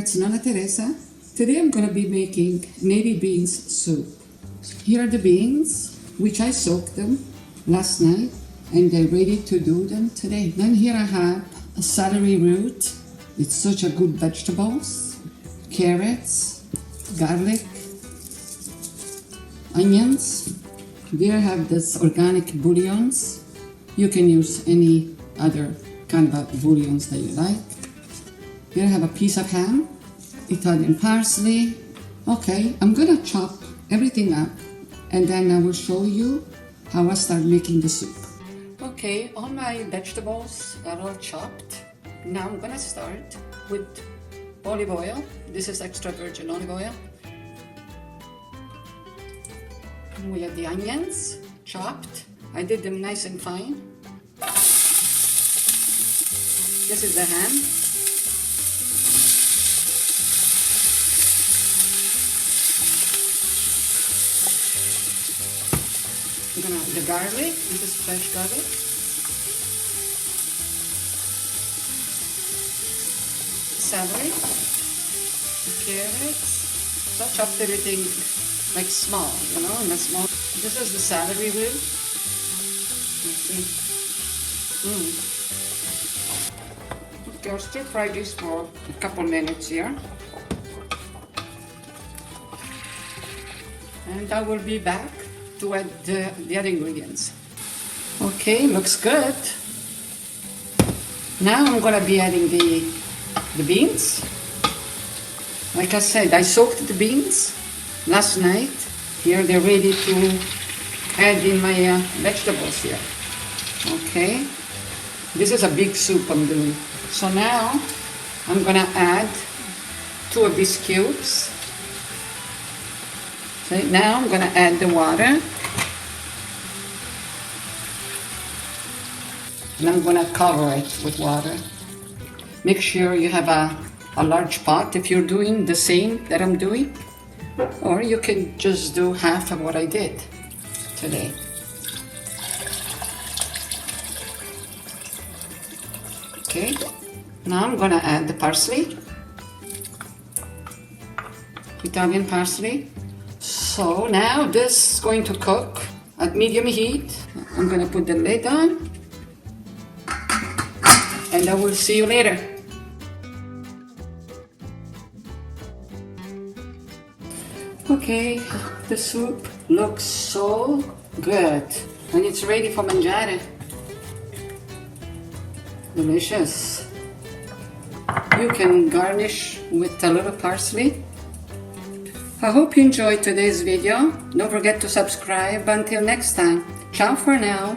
it's Nonna Teresa. Today I'm going to be making navy beans soup. Here are the beans, which I soaked them last night, and they're ready to do them today. Then here I have a celery root. It's such a good vegetables. Carrots, garlic, onions. There I have this organic bouillons. You can use any other kind of bouillons that you like. Here I have a piece of ham, Italian parsley. Okay, I'm gonna chop everything up and then I will show you how I start making the soup. Okay, all my vegetables are all chopped. Now I'm gonna start with olive oil. This is extra virgin olive oil. And we have the onions chopped. I did them nice and fine. This is the ham. I'm gonna have the garlic. This is fresh garlic. Celery, carrots. So I chopped everything like small, you know, in a small. This is the celery root. Let's see. Okay, I'll stir fry this for a couple minutes here. And I will be back to add the other ingredients. Okay, looks good. Now I'm gonna be adding the beans. Like I said, I soaked the beans last night. Here they're ready to add in my vegetables here. Okay, this is a big soup I'm doing. So now I'm gonna add 2 of these cubes. Okay, now I'm gonna add the water. And I'm gonna cover it with water. Make sure you have a large pot if you're doing the same that I'm doing. Or you can just do half of what I did today. Okay, now I'm gonna add the parsley. Italian parsley. So now this is going to cook at medium heat. I'm gonna put the lid on. And I will see you later. Okay, the soup looks so good. And it's ready for mangiare. Delicious. You can garnish with a little parsley. I hope you enjoyed today's video. Don't forget to subscribe. Until next time. Ciao for now.